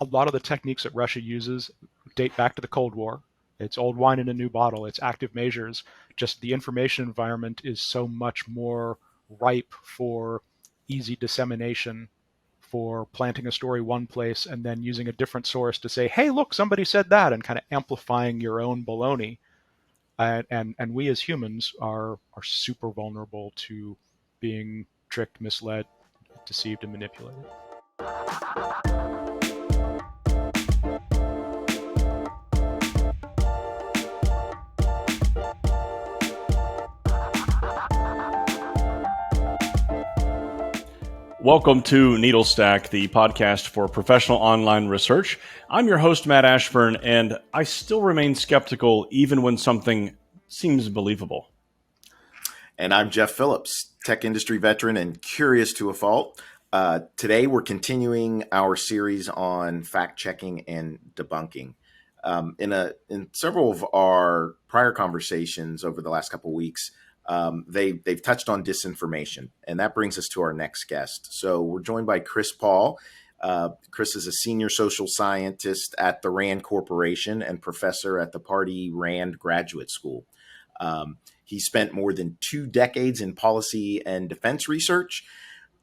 a lot of the techniques that Russia uses date back to the Cold War. It's old wine in a new bottle. It's active measures. Just the information environment is so much more ripe for easy dissemination, for planting a story one place and then using a different source to say, hey, look, somebody said that, and kind of amplifying your own baloney. And we as humans are super vulnerable to being tricked, misled, deceived, and manipulated. Welcome to Needle Stack, the podcast for professional online research. I'm your host, Matt Ashburn, and I still remain skeptical even when something seems believable. And I'm Jeff Phillips, tech industry veteran and curious to a fault. Today, we're continuing our series on fact-checking and debunking. In several of our prior conversations over the last couple of weeks, they've touched on disinformation, and that brings us to our next guest. So we're joined by Chris Paul. Chris is a senior social scientist at the RAND Corporation and professor at the Pardee RAND Graduate School. He spent more than 2 decades in policy and defense research,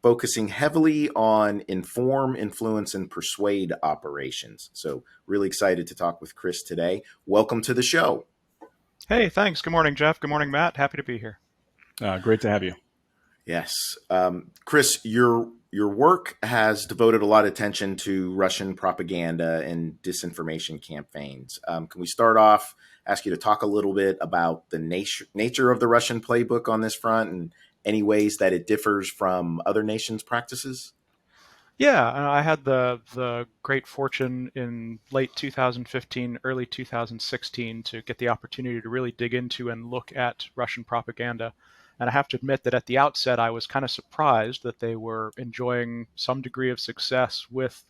focusing heavily on inform, influence, and persuade operations. So really excited to talk with Chris today. Welcome to the show. Hey, thanks. Good morning, Jeff. Good morning, Matt. Happy to be here. Great to have you. Yes. Chris, your work has devoted a lot of attention to Russian propaganda and disinformation campaigns. Can we start off, ask you to talk a little bit about the nature of the Russian playbook on this front and any ways that it differs from other nations' practices? Yeah, I had the great fortune in late 2015, early 2016 to get the opportunity to really dig into and look at Russian propaganda. And I have to admit that at the outset, I was kind of surprised that they were enjoying some degree of success with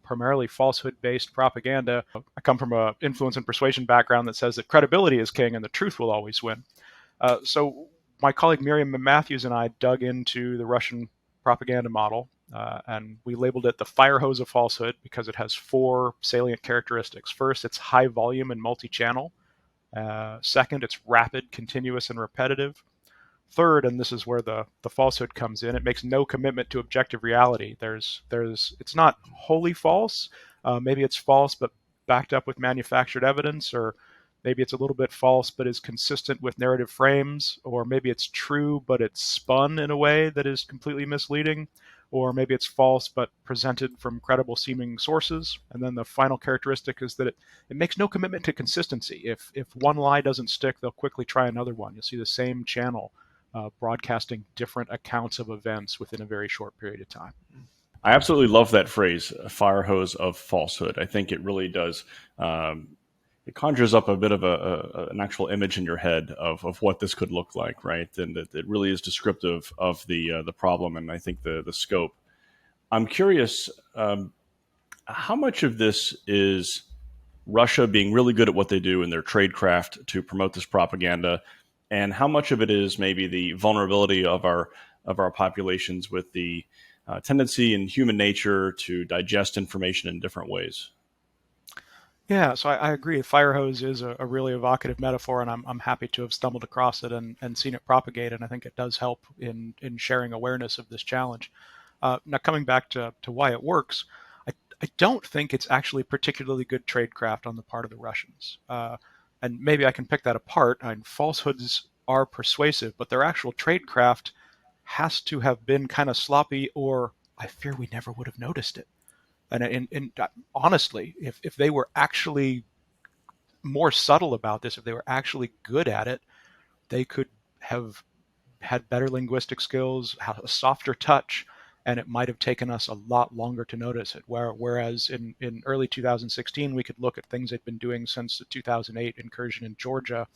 primarily falsehood-based propaganda. I come from an influence and persuasion background that says that credibility is king and the truth will always win. So my colleague Miriam Matthews and I dug into the Russian propaganda model, and we labeled it the fire hose of falsehood because it has 4 salient characteristics. First, it's high volume and multi-channel. Second, it's rapid, continuous, and repetitive. Third, and this is where the falsehood comes in, it makes no commitment to objective reality. It's not wholly false. Maybe it's false, but backed up with manufactured evidence, or maybe it's a little bit false, but is consistent with narrative frames, or maybe it's true, but it's spun in a way that is completely misleading, or maybe it's false, but presented from credible seeming sources. And then the final characteristic is that it makes no commitment to consistency. If one lie doesn't stick, they'll quickly try another one. You'll see the same channel broadcasting different accounts of events within a very short period of time. I absolutely love that phrase, fire hose of falsehood. I think it really does. It conjures up a bit of an actual image in your head of what this could look like, right? And it really is descriptive of the problem and I think the scope. I'm curious, how much of this is Russia being really good at what they do in their tradecraft to promote this propaganda, and how much of it is maybe the vulnerability of our populations with the tendency in human nature to digest information in different ways? Yeah, so I agree. Fire hose is a really evocative metaphor, and I'm happy to have stumbled across it and seen it propagate, and I think it does help in sharing awareness of this challenge. Now, coming back to why it works, I don't think it's actually particularly good tradecraft on the part of the Russians. And maybe I can pick that apart. I mean, falsehoods are persuasive, but their actual tradecraft has to have been kind of sloppy, or I fear we never would have noticed it. And honestly, if they were actually more subtle about this, if they were actually good at it, they could have had better linguistic skills, a softer touch, and it might have taken us a lot longer to notice it. Whereas in early 2016, we could look at things they'd been doing since the 2008 incursion in Georgia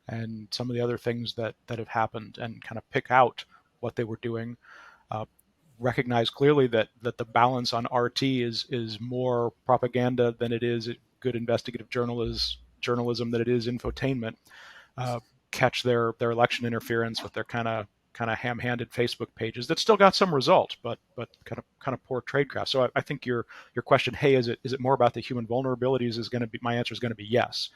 and some of the other things that have happened and kind of pick out what they were doing. Recognize clearly that the balance on RT is more propaganda than it is good investigative journalism, that it is infotainment. Catch their election interference with their kind of kind of ham-handed Facebook pages that still got some result, but kind of poor tradecraft. So I think your question, hey, is it more about the human vulnerabilities? Is going to be my answer is going to be yes.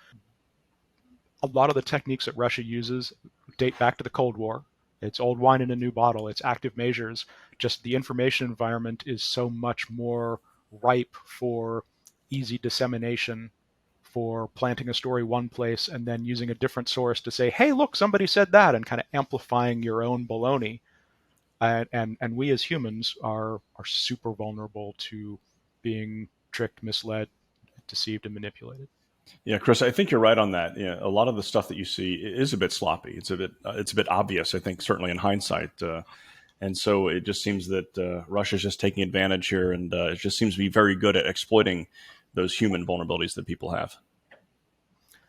A lot of the techniques that Russia uses date back to the Cold War. It's old wine in a new bottle. It's active measures. Just the information environment is so much more ripe for easy dissemination, for planting a story one place and then using a different source to say, hey, look, somebody said that, and kind of amplifying your own baloney. And we as humans are super vulnerable to being tricked, misled, deceived, and manipulated. Yeah, Chris, I think you're right on that. A lot of the stuff that you see is a bit sloppy. It's a bit obvious. I think certainly in hindsight, and so it just seems that Russia's just taking advantage here, and it just seems to be very good at exploiting those human vulnerabilities that people have.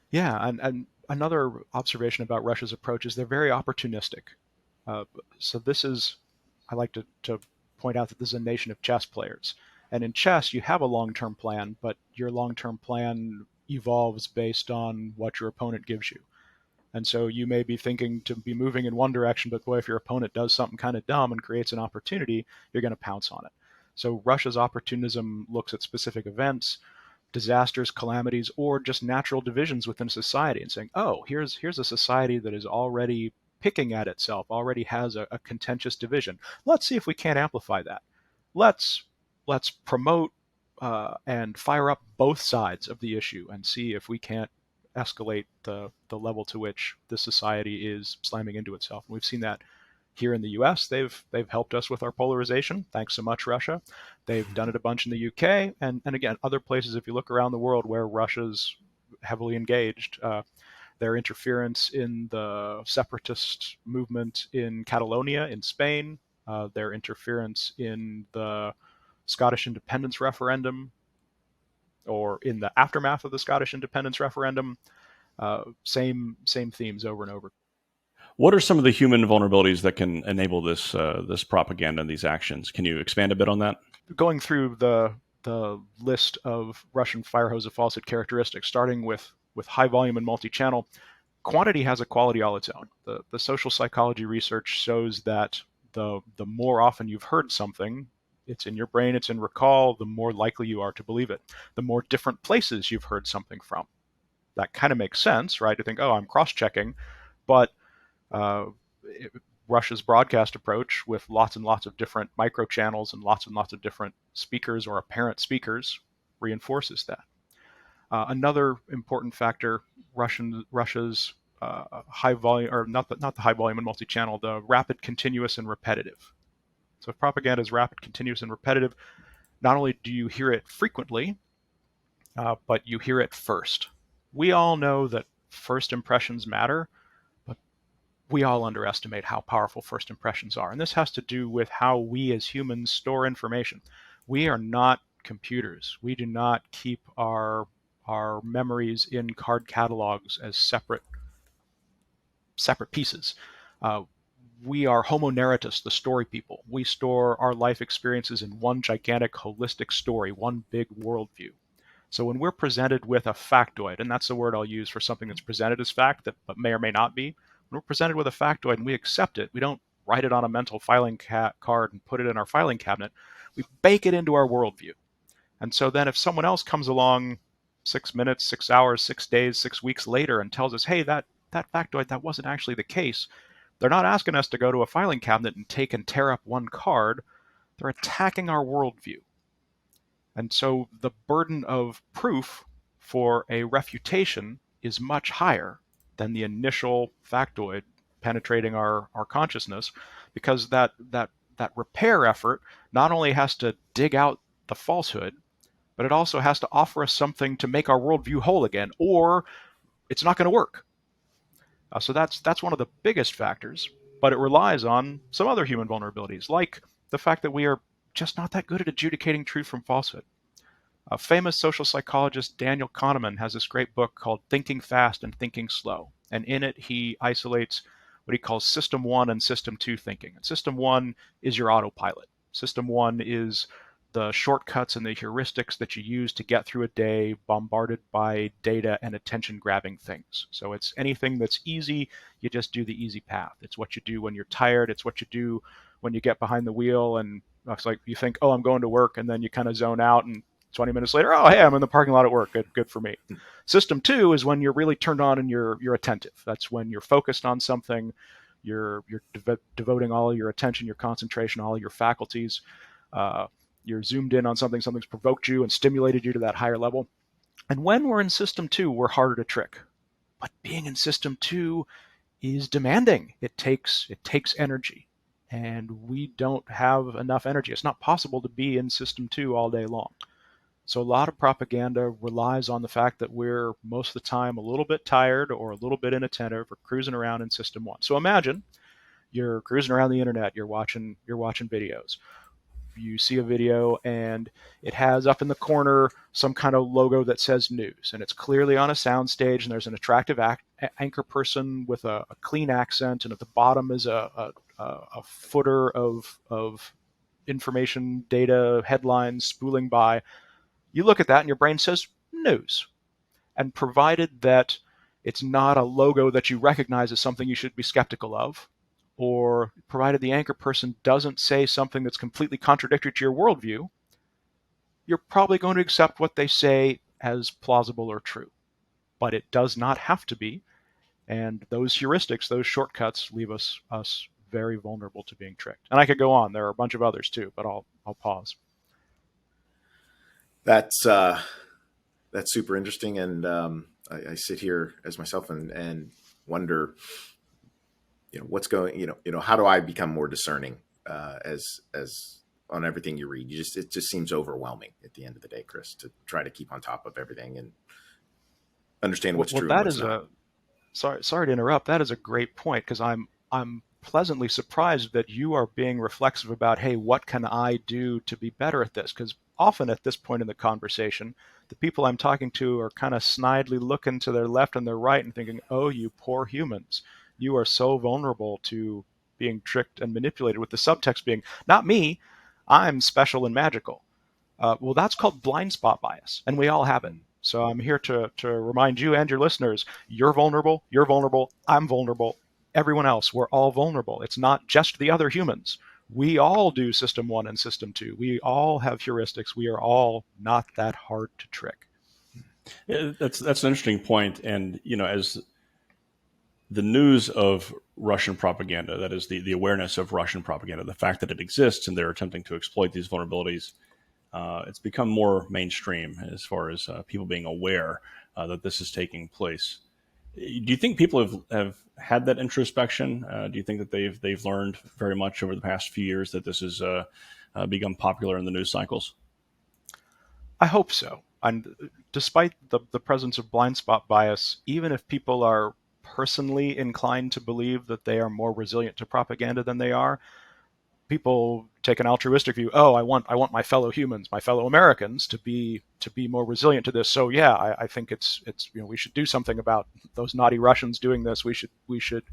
Yeah, and another observation about Russia's approach is they're very opportunistic. So this is, I like to point out that this is a nation of chess players. And in chess, you have a long-term plan, but your long-term plan evolves based on what your opponent gives you. And so you may be thinking to be moving in one direction, but boy, if your opponent does something kind of dumb and creates an opportunity, you're going to pounce on it. So Russia's opportunism looks at specific events, disasters, calamities, or just natural divisions within society and saying, oh, here's a society that is already picking at itself, already has a contentious division. Let's see if we can't amplify that. Let's let's promote and fire up both sides of the issue and see if we can't escalate the level to which this society is slamming into itself. And we've seen that here in the U.S. They've helped us with our polarization. Thanks so much, Russia. They've done it a bunch in the U.K. and again other places. If you look around the world where Russia's heavily engaged, their interference in the separatist movement in Catalonia in Spain, their interference in the Scottish independence referendum, or in the aftermath of the Scottish independence referendum, same themes over and over. What are some of the human vulnerabilities that can enable this propaganda and these actions? Can you expand a bit on that? Going through the list of Russian fire hose of falsehood characteristics, starting with high volume and multi-channel, quantity has a quality all its own. The social psychology research shows that the more often you've heard something, it's in your brain, it's in recall, the more likely you are to believe it. The more different places you've heard something from. That kind of makes sense, right? To think, oh, I'm cross-checking, but uh, Russia's broadcast approach with lots and lots of different micro channels and lots of different speakers or apparent speakers reinforces that. Another important factor, Russia's high volume, or not the high volume and multi-channel, the rapid, continuous, and repetitive. So if propaganda is rapid, continuous, and repetitive, not only do you hear it frequently, but you hear it first. We all know that first impressions matter, but we all underestimate how powerful first impressions are. And this has to do with how we as humans store information. We are not computers. We do not keep our memories in card catalogs as separate pieces. Uh, we are homo narratus, the story people. We store our life experiences in one gigantic holistic story, one big worldview. So when we're presented with a factoid, and that's the word I'll use for something that's presented as fact that but may or may not be, when we're presented with a factoid and we accept it, we don't write it on a mental filing card and put it in our filing cabinet. We bake it into our worldview. And so then if someone else comes along 6 minutes, 6 hours, 6 days, 6 weeks later and tells us, hey, that factoid, that wasn't actually the case, they're not asking us to go to a filing cabinet and take and tear up one card. They're attacking our worldview. And so the burden of proof for a refutation is much higher than the initial factoid penetrating our consciousness, because that repair effort not only has to dig out the falsehood, but it also has to offer us something to make our worldview whole again, or it's not going to work. So that's one of the biggest factors, but it relies on some other human vulnerabilities, like the fact that we are just not that good at adjudicating truth from falsehood. A famous social psychologist, Daniel Kahneman, has this great book called Thinking Fast and Thinking Slow. And in it, he isolates what he calls System 1 and System 2 thinking. And System 1 is your autopilot. System 1 is the shortcuts and the heuristics that you use to get through a day bombarded by data and attention grabbing things. So it's anything that's easy, you just do the easy path. It's what you do when you're tired. It's what you do when you get behind the wheel and it's like you think, oh, I'm going to work, and then you kind of zone out, and 20 minutes later, oh, hey, I'm in the parking lot at work. Good for me. System two is when you're really turned on and you're attentive. That's when you're focused on something. You're devoting all of your attention, your concentration, all of your faculties. You're zoomed in on something. Something's provoked you and stimulated you to that higher level. And when we're in system two, we're harder to trick. But being in system two is demanding. It takes energy, and we don't have enough energy. It's not possible to be in system two all day long. So a lot of propaganda relies on the fact that we're most of the time a little bit tired or a little bit inattentive or cruising around in system one. So imagine you're cruising around the internet, you're watching videos. You see a video and it has up in the corner some kind of logo that says news, and it's clearly on a soundstage, and there's an attractive anchor person with a clean accent, and at the bottom is a footer of information, data, headlines spooling by. You look at that and your brain says news. And provided that it's not a logo that you recognize as something you should be skeptical of, or provided the anchor person doesn't say something that's completely contradictory to your worldview, you're probably going to accept what they say as plausible or true. But it does not have to be. And those heuristics, those shortcuts, leave us very vulnerable to being tricked. And I could go on. There are a bunch of others too, but I'll pause. That's super interesting, and I sit here as myself and wonder, what's going, how do I become more discerning as on everything you read? It just seems overwhelming at the end of the day, Chris, to try to keep on top of everything and understand what's true and what's not. Sorry to interrupt. That is a great point, because I'm pleasantly surprised that you are being reflexive about, hey, what can I do to be better at this? Because often at this point in the conversation, the people I'm talking to are kind of snidely looking to their left and their right and thinking, oh, you poor humans, you are so vulnerable to being tricked and manipulated, with the subtext being, not me, I'm special and magical. Well, that's called blind spot bias, and we all have it. So I'm here to remind you and your listeners, you're vulnerable, I'm vulnerable, everyone else, we're all vulnerable. It's not just the other humans. We all do system one and system two. We all have heuristics. We are all not that hard to trick. Yeah, that's an interesting point. And, as the news of Russian propaganda, that is the awareness of Russian propaganda, the fact that it exists and they're attempting to exploit these vulnerabilities, it's become more mainstream as far as people being aware that this is taking place. Do you think people have had that introspection? Do you think that they've learned very much over the past few years that this has become popular in the news cycles? I hope so. And despite the presence of blind spot bias, even if people are personally inclined to believe that they are more resilient to propaganda than they are, people take an altruistic view. Oh, I want my fellow humans, my fellow Americans, to be more resilient to this. So yeah, I think it's we should do something about those naughty Russians doing this. We should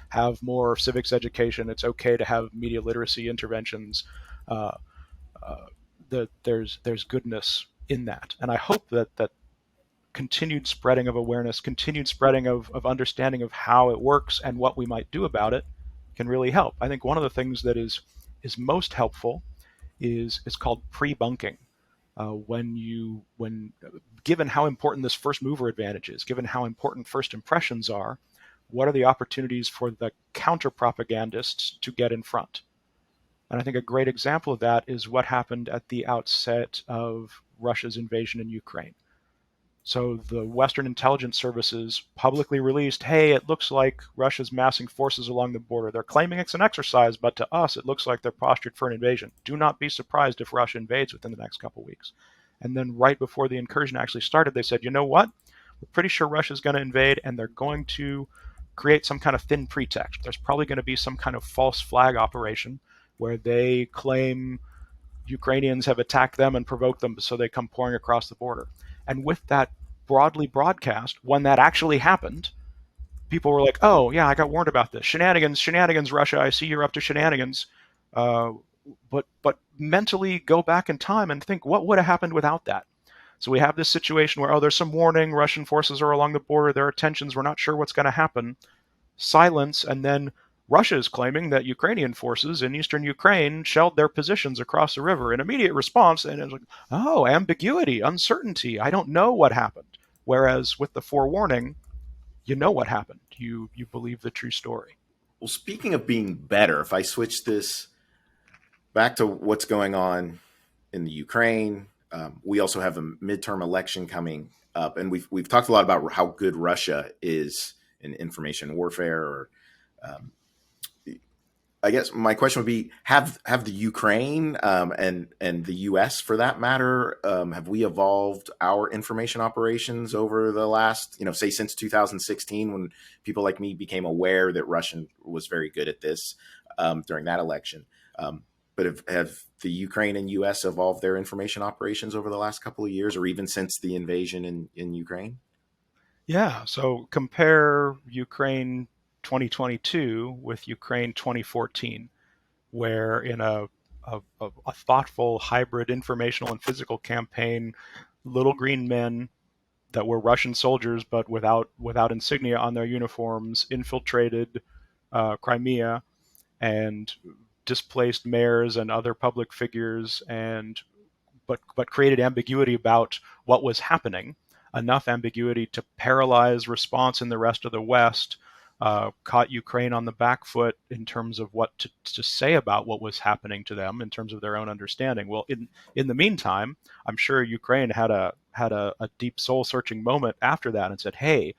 have more civics education. It's okay to have media literacy interventions. There's goodness in that, and I hope that continued spreading of awareness, continued spreading of understanding of how it works and what we might do about it can really help. I think one of the things that is most helpful is called pre-bunking. When given how important this first mover advantage is, given how important first impressions are, what are the opportunities for the counter propagandists to get in front? And I think a great example of that is what happened at the outset of Russia's invasion in Ukraine. So the Western intelligence services publicly released, hey, it looks like Russia's massing forces along the border. They're claiming it's an exercise, but to us, it looks like they're postured for an invasion. Do not be surprised if Russia invades within the next couple of weeks. And then right before the incursion actually started, they said, you know what? We're pretty sure Russia's going to invade, and they're going to create some kind of thin pretext. There's probably going to be some kind of false flag operation where they claim Ukrainians have attacked them and provoked them, so they come pouring across the border. And with that broadly broadcast, when that actually happened, people were like, oh, yeah, I got warned about this. Shenanigans, Russia, I see you're up to shenanigans. but mentally go back in time and think what would have happened without that. So we have this situation where, oh, there's some warning, Russian forces are along the border, there are tensions, we're not sure what's going to happen. Silence, and then Russia is claiming that Ukrainian forces in eastern Ukraine shelled their positions across the river. In immediate response, and it's like, oh, ambiguity, uncertainty, I don't know what happened. Whereas with the forewarning, you know what happened. You believe the true story. Well, speaking of being better, if I switch this back to what's going on in the Ukraine, we also have a midterm election coming up, and we've talked a lot about how good Russia is in information warfare. Or I guess my question would be: have the Ukraine and the U.S. for that matter, have we evolved our information operations over the last, say since 2016, when people like me became aware that Russian was very good at this during that election? But have the Ukraine and U.S. evolved their information operations over the last couple of years, or even since the invasion in Ukraine? Yeah, so compare Ukraine 2022 with Ukraine 2014, where in a thoughtful hybrid informational and physical campaign, little green men that were Russian soldiers but without insignia on their uniforms infiltrated Crimea and displaced mayors and other public figures, and but created ambiguity about what was happening, enough ambiguity to paralyze response in the rest of the West, caught Ukraine on the back foot in terms of what to say about what was happening to them in terms of their own understanding. Well, in the meantime, I'm sure Ukraine had a deep soul searching moment after that and said, "Hey,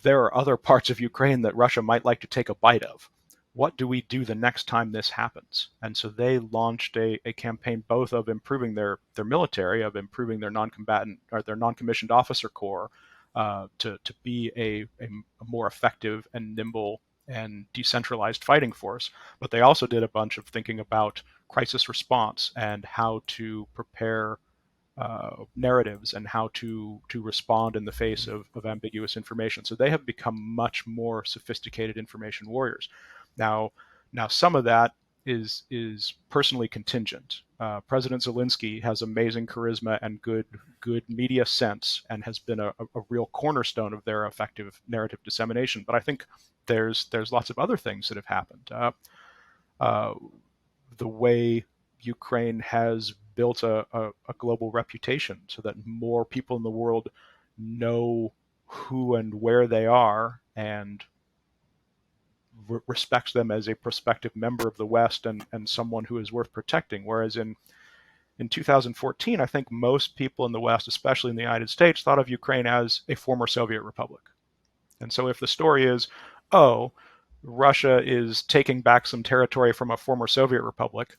there are other parts of Ukraine that Russia might like to take a bite of. What do we do the next time this happens?" And so they launched a campaign both of improving their military, of improving their non-combatant or their non-commissioned officer corps to be a more effective and nimble and decentralized fighting force. But they also did a bunch of thinking about crisis response and how to prepare narratives and how to respond in the face of ambiguous information. So they have become much more sophisticated information warriors. Now, now some of that is personally contingent. President Zelensky has amazing charisma and good media sense, and has been a real cornerstone of their effective narrative dissemination. But I think there's lots of other things that have happened. Uh, the way Ukraine has built a global reputation so that more people in the world know who and where they are and respect them as a prospective member of the West and someone who is worth protecting. Whereas in 2014, I think most people in the West, especially in the United States, thought of Ukraine as a former Soviet republic. And so if the story is, oh, Russia is taking back some territory from a former Soviet republic,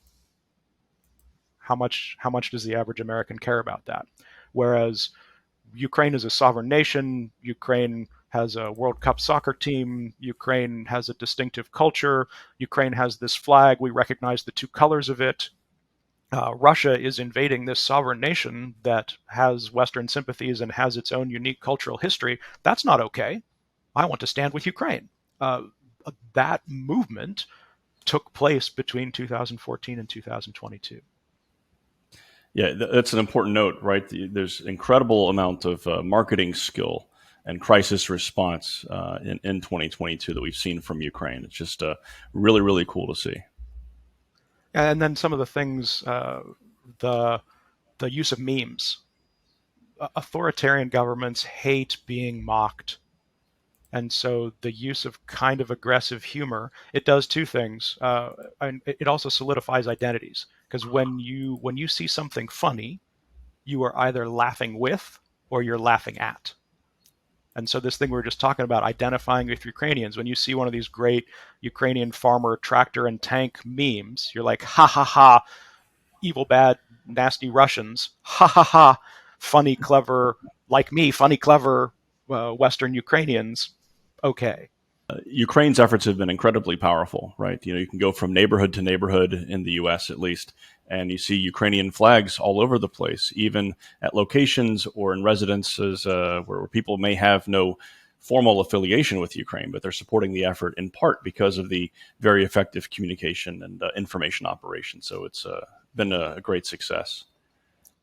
how much does the average American care about that? Whereas Ukraine is a sovereign nation, Ukraine has a World Cup soccer team, Ukraine has a distinctive culture, Ukraine has this flag, we recognize the two colors of it. Russia is invading this sovereign nation that has Western sympathies and has its own unique cultural history. That's not okay. I want to stand with Ukraine. Uh, that movement took place between 2014 and 2022. Yeah, that's an important note, right? There's incredible amount of marketing skill and crisis response in 2022 that we've seen from Ukraine. It's just really, really cool to see. And then some of the things, the the use of memes. Authoritarian governments hate being mocked, and so the use of kind of aggressive humor, it does two things. And it also solidifies identities, because when you see something funny, you are either laughing with or you're laughing at. And so this thing we were just talking about, identifying with Ukrainians, when you see one of these great Ukrainian farmer tractor and tank memes, you're like, ha ha ha, evil, bad, nasty Russians, ha ha ha, funny, clever, like me, funny, clever Western Ukrainians. Okay. Ukraine's efforts have been incredibly powerful, right? You know, you can go from neighborhood to neighborhood in the U.S. at least, and you see Ukrainian flags all over the place, even at locations or in residences where people may have no formal affiliation with Ukraine, but they're supporting the effort in part because of the very effective communication and information operation. So it's been a great success.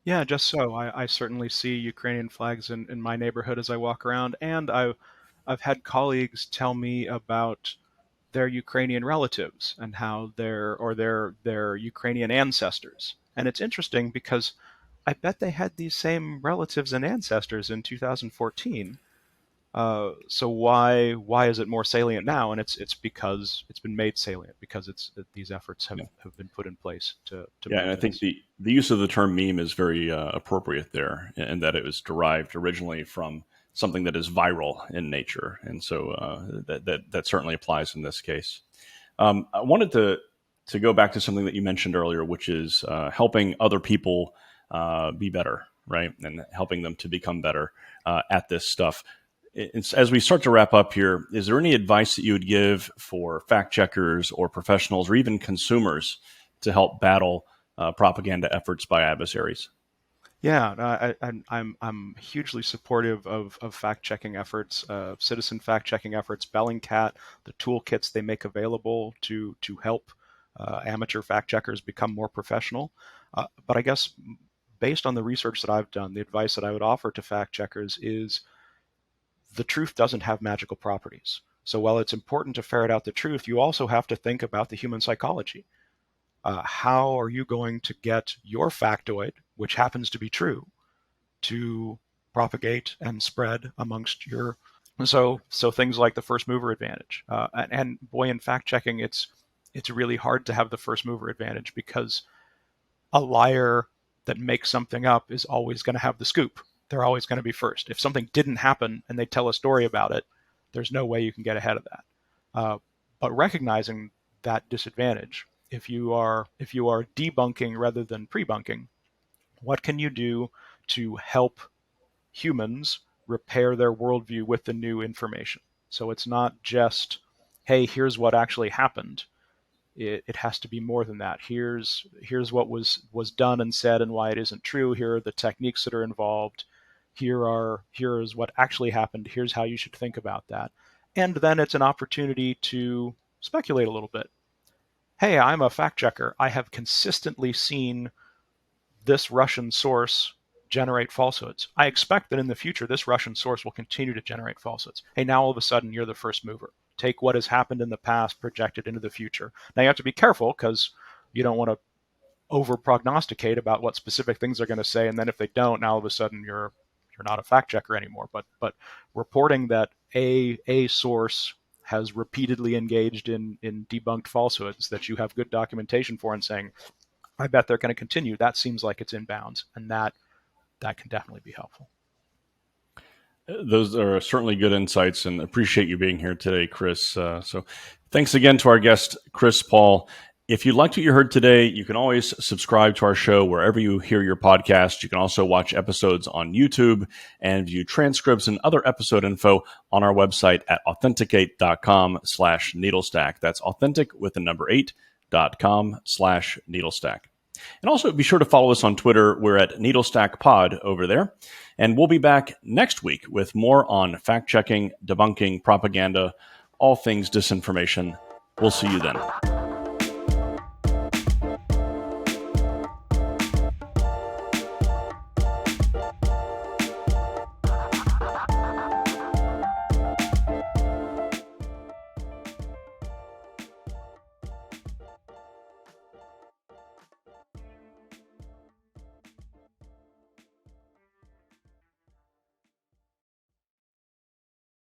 Yeah, just so. I certainly see Ukrainian flags in my neighborhood as I walk around, and I've had colleagues tell me about their Ukrainian relatives and how their Ukrainian ancestors. And it's interesting because I bet they had these same relatives and ancestors in 2014. So why is it more salient now? And it's because it's been made salient because these efforts Yeah. have been put in place to Yeah, and move I think things. the use of the term meme is very appropriate there, and that it was derived originally from something that is viral in nature, and so that certainly applies in this case. I wanted to go back to something that you mentioned earlier, which is helping other people be better, right, and helping them to become better at this stuff. As we start to wrap up here, is there any advice that you would give for fact checkers or professionals or even consumers to help battle propaganda efforts by adversaries? Yeah, I'm hugely supportive of fact checking efforts, citizen fact checking efforts. Bellingcat, the toolkits they make available to help amateur fact checkers become more professional. But I guess based on the research that I've done, the advice that I would offer to fact checkers is the truth doesn't have magical properties. So while it's important to ferret out the truth, you also have to think about the human psychology. How are you going to get your factoid, which happens to be true, to propagate and spread amongst your so things like the first mover advantage, and boy, in fact checking, it's really hard to have the first mover advantage because a liar that makes something up is always going to have the scoop. They're always going to be first. If something didn't happen and they tell a story about it, there's no way you can get ahead of that. But recognizing that disadvantage, if you are debunking rather than pre-bunking, what can you do to help humans repair their worldview with the new information? So it's not just, hey, here's what actually happened. It has to be more than that. Here's what was done and said and why it isn't true. Here are the techniques that are involved. Here is what actually happened. Here's how you should think about that. And then it's an opportunity to speculate a little bit. Hey, I'm a fact checker. I have consistently seen this Russian source generate falsehoods. I expect that in the future, this Russian source will continue to generate falsehoods. Hey, now all of a sudden, you're the first mover. Take what has happened in the past, project it into the future. Now, you have to be careful because you don't want to over prognosticate about what specific things they're going to say. And then if they don't, now all of a sudden, you're not a fact checker anymore. But reporting that a source has repeatedly engaged in debunked falsehoods that you have good documentation for and saying, I bet they're going to continue. That seems like it's in bounds, and that can definitely be helpful. Those are certainly good insights, and appreciate you being here today, Chris. So thanks again to our guest, Chris Paul. If you liked what you heard today, you can always subscribe to our show wherever you hear your podcast. You can also watch episodes on YouTube and view transcripts and other episode info on our website at authenticate.com/needlestack. That's authentic with the number 8.com/needlestack. And also be sure to follow us on Twitter. We're at NeedleStackPod over there. And we'll be back next week with more on fact checking, debunking, propaganda, all things disinformation. We'll see you then.